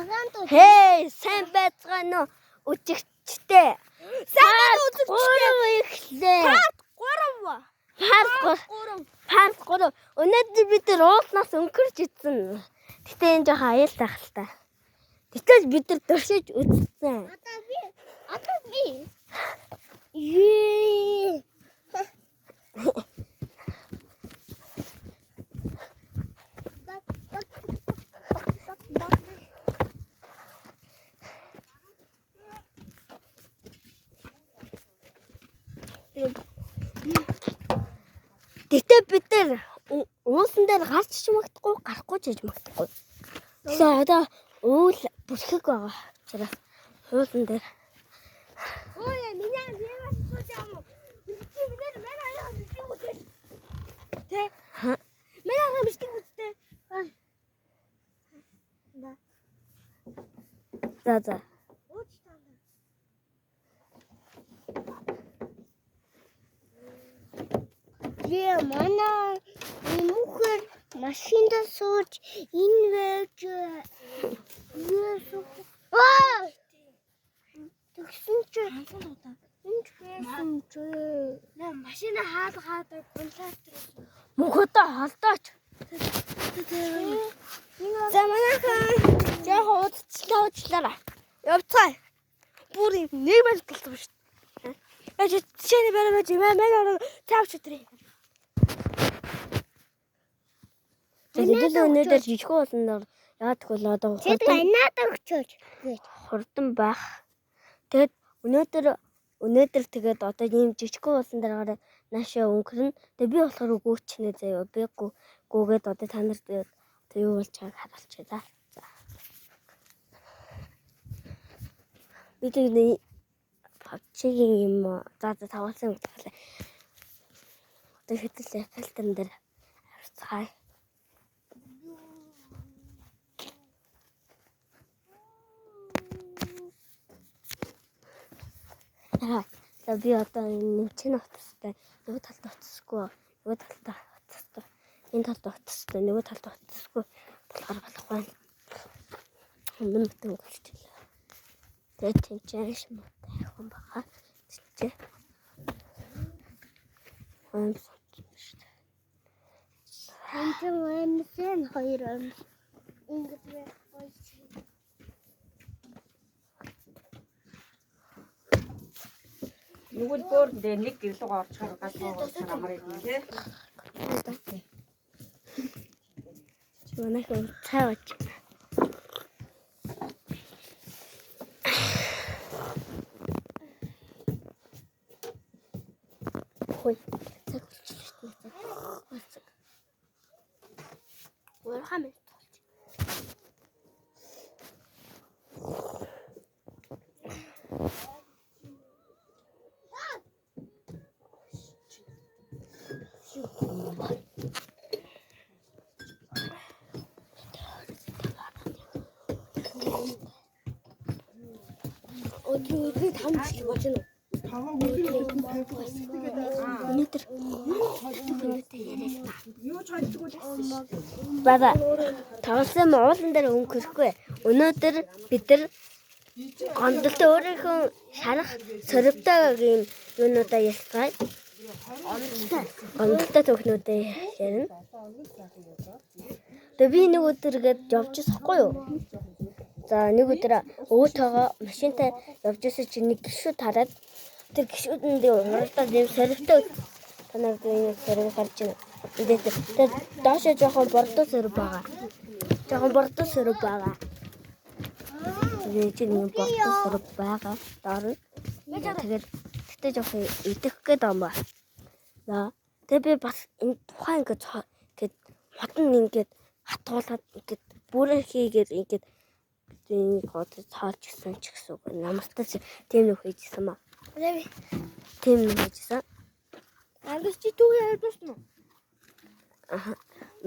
Хей, сайн байцгаана уу? Үжигчтэй. Сайн үжигчтэй. Парт 3. Өнөөдөр бид нар уулнаас өнгөрч идсэн. Гэтэ энэ жоохон аюултай хэл та. Гэтэл бид нар дөршиж үзсэн. Одоо би. Ее. Гэтэ бид нар уусан дээр гарч ч магтахгүй, гарахгүй ч магтахгүй. Тэгэхээр одоо уул бүрхэг байгаа. Учраас уусан дээр. Ой, меня сюда. Тэ. Меня хамсдаг үстэй. За. Яа, манай мөхөр машинд сууж энэ вэж тэгсэн чи энд байсан чи машина хаад контактер Мөхөдөө холдооч. За манайхан яг удаачлаа. Явцгаа. Бүр нэг байж болсон шүү дээ. Яаж чиний баримж маа тавч өдрий. Тэгээд өнөөдөр жижигхэн уулнаар яадаг бол одоо танаад өгчөөч гэж хурдан байх. Тэгээд өнөөдөр тэгээд одоо ийм жижигхэн уулсан дээр наашаа өнгөрнө. Тэгээд би болохоор өгөөчнэ заяа. Би гүгээд одоо та нарт юу болж байгааг харуулчих за. Би тэгээд павчигийн юм за тавуулсан гэхлээ. Одоо хэдэлээ фильтрэн дээр харцгаая. За би одоо нэмчэн утастай нөгөө талд утасгүй нөгөө талд утастай энэ талд утастай нөгөө талд утасгүй болохоор болох байна. Хэмнэмтэн өнгөлчлээ. Тэгээд тэнцэн шмуутай хүн баха. Тэнцээ. Тэнцэн хоёр ингэж байж. Нүгэл бөөрөндөө нэг гэрлэг орчхоор галуу хамаар идэв тий. Чимээхэн цаавч. Хой. Цаг болчихлоо шүү дээ. Уурхам. Өдөр тамчлаг болж байна уу? Өнөөдөр яриа. Юу ч хоцгүй л. Баба. Тавсан уулан дээр өнгөрөхгүй. Өнөөдөр бид нар гондолтой өөрийнхөө шарах сорвтой юм юунуудаа ялцгаая. Гондолтой төхнүүдээ ярина. Тэгээ би нэг өдөр гээд явж байгаа юу? За нэг өдөр өөтөөгөө машинтай явж байсан чинь нэг гişүүд хараад тэр гişүүдэн дээр уралдаад юм сорвтой танаар энэ сорв гарч байна. Тэгээд доошоо жоохон бордоо сорв байгаа. Тэгээд чинь юм бордоо сорв байгаа. Доор нь. Тэгээд гэтээ жоохон идэх гээд байна. За тэгээд би бас энэ тухайн ингээд хотон ингээд хатгуулаад ингээд бүрэн хийгээд ингээд энэ гот цаалж гисэн ч гэсэн үг. Намартаа тийм нэг хийжсэн маа. Тийм нэг хийжсэн. Ангас чи түүгээ ярьдсан уу?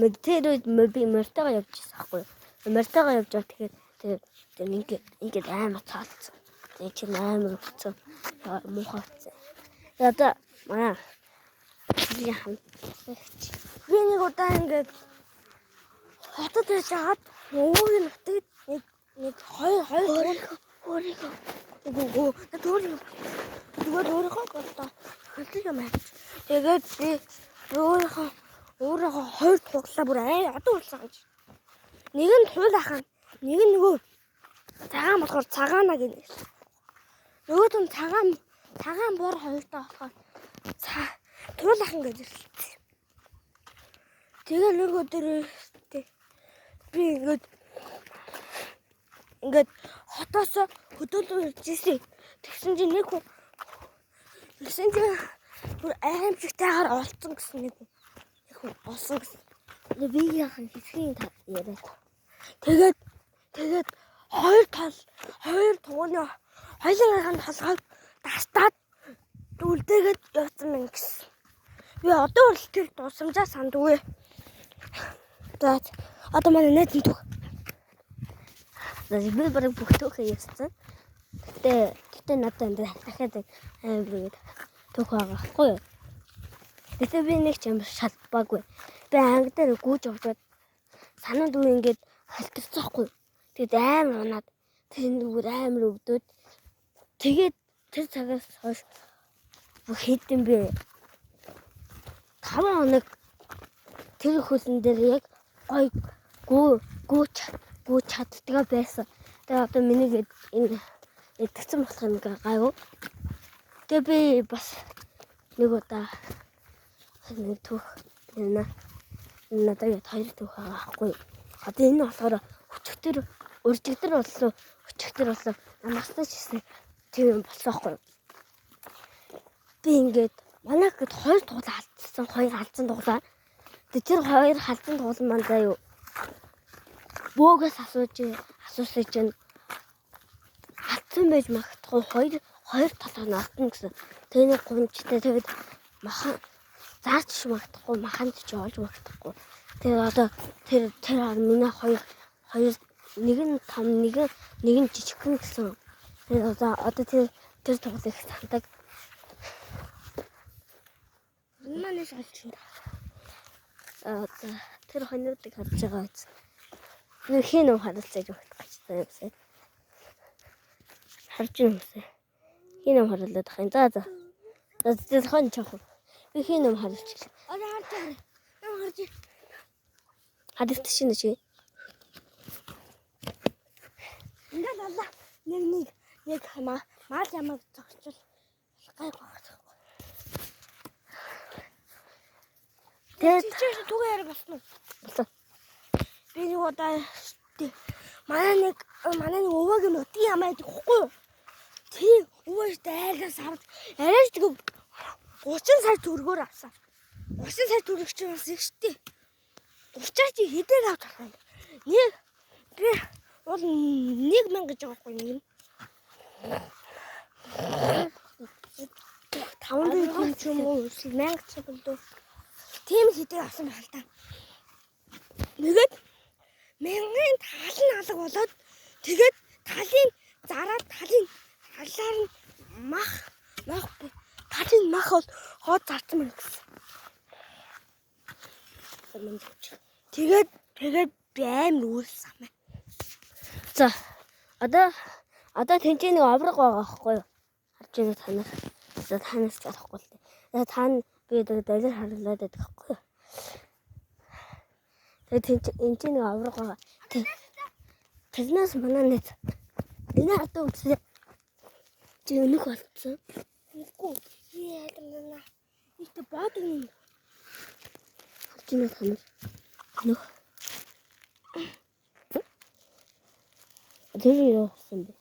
Мэдээд би мөртөөгөө явчихсан байхгүй юу? Мөртөөгөө явж байгаа тэгэхээр ингээд амар цаалцсан. Тэгээ чинь амар өгцөн. Муухай өгцөн. Одоо маа би нэг удаа ингээд хотод байж хаад өвөг нь утгад нэг хоёр өөрийгөө Үгүй над өөрийнхөө голдоо хэлдэг юм аа. Тэгээд би өөрийнхөө хоёр туглаа бүр одоо улсаа гэж. Нэг нь туул ахаа. Нэг нь нөгөө цагаан болохоор цагаана гэнэ. Нөгөөд нь цагаан бор хоёртой болохоор туул ахаа гэж хэлсэн. Тэгээ нэг өдөр би ингээд хотоос хөдөөлөөр иржсэн. Тэгсэн чинь нэг хүн бүр аимшигтайгаар олцсон гэсэн нэг хүн олсон гэсэн. би яхан хэсгийн яриад. Тэгээд хоёр тууны хоёулынхаа толгойд дастаад дүлдээгээд явсан мэн гэсэн. Би одоо хүртэл тэр дусамжаа сандгүй. За одоо манай найз нь түг. Би барыг бүх түүхээ ярьсан. Гэтэ надад дахиад амиргээд түүх байгаа хгүй юу. Гэтэ би нэг ч юм шалбаагүй. Би анги дээр гүйж овчоод санаад үе ингээд халтарцахгүй. Тэгээд амар унаад тэр нүгээр амар өгдөөд тэгээд тэр цагаас хойш хэдэн бэ 5 хоног тэр хөлн дээр яг гой гүү чаддгаа байсан. Тэгээ одоо минийгээд энэ идэгцэн болох юм гайгүй. Тэгээ би бас нэг удаа нэг түүх надад хоёр түүх авахгүй. Одоо энэ болохоор өчигдөр болсон. Намастаж хийсэн тийм болсоохгүй. Би ингээд манай гэд хоёр туул алдсан, хоёр алдсан туглаа. Тэр хоёр халдсан туул маань заяа бөөгөөс асуусан чинь алдсан байж магадгүй хоёр толгой нь алтна гэсэн. Тэний гомжтой тэгээд махан заарч магадгүй маханд ч олж магадгүй. Тэгээд одоо тэр миний хоёр нэг нь том нэг нь жижигхэн гэсэн. Тэгээд одоо тэр тоглох сандаг. Манайс олчихно. Тэр хоньнуудыг харж байгаа биз. Нэг хин уу харилцааж өгөх гэж байсан юм. Харж юмсаа. Хин уу харилцаад байх юм. За. Тэр хон чах. Би хин уу харилцаж. Харж. Хадагт шинэ чи. Ингээд алла нэг мал ямаг зогчвол гайг багтах. Тэгээд чи түгээ ярих болсон. Би нэг удаа манай нэг өвөөгийн нутгийн ямаа идэх хөхгүй юу? Тийм өвөөс дайлаас авч арайч тэгээ 30 сая төгрөгөөр авсан. 30 сая төгрөг чинь бас их штий. Учраа чи хэдээр авч байгаа юм. Нэг би бол 1000 гэж байгаа байхгүй нэг нь. 500 ч юм уу 1000 ч болов. Тийм хэдээр авсан байна л да. Нэгэд 1000-ын тал нь алга болоод тэгээд талын зараад талаар нь мах талын мах бол хоод зарсан мэн гэсэн. Тэгээд би амар үйлсэн юм. За. Одоо тэнцээ нэг авраг байгаа байхгүй юу? Харж байгаа танаас. За танаас ч болохгүй л дээ. Та би дазар харлаад байдаг байхгүй юу? Тэгээд энэ чинь нэг авраг байгаа. Тэрнээс манай нэг энэ хатаа үтсээ. Чи өнөг болцсон. Үгүй. Яагаад ийт бод юм. Харж байна танаас. Нөх. Тэр явсан бэ.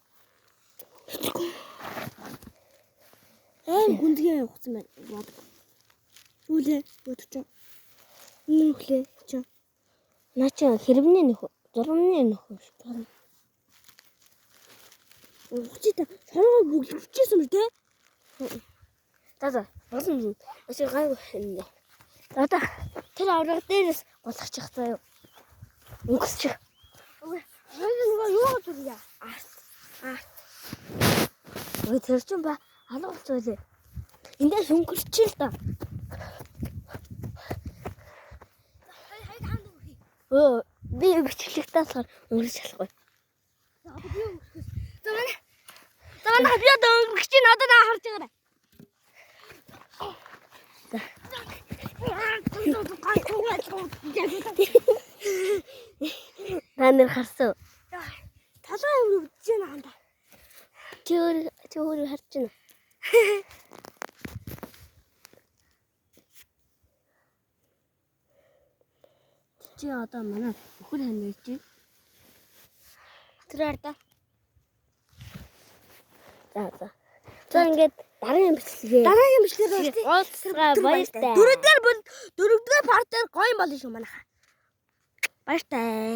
Гүндгээ явсан байна. Үлээ бодож. Нүхлээ чи. Начаа хэрвний нөх, зурмны нөх шиг байна. Учита сараа бүгдчихсэн юм те. За. Болсон. Ашиг гайгүй хэнэ. Одоо тэр авраг дээрээс болгочих заяа. Өнгөсчих. Үгүй. Нөгөө юу гэж Ой тэр чинь ба алга болцоо лээ. Эндээс өнгөрчих л та. Хай таанд өгье. Би бичлэгтэй болохоор өнгөрч болохгүй. манай би одоо өнгөрч чинь одоо наа харж байгаарай. Танер харсан. Талаа юм үдэж байна ханда. Чи өөр харж байна. Чи одоо манай өхөр ханьж чи. Тэр арда. За. За ингээд дараагийн бичлэгээ. Дараагийн бичлэг байна. Уулзгаа баяртай. Дөрөвдүгээр партер гоё болно шүү манайха. Баяртай.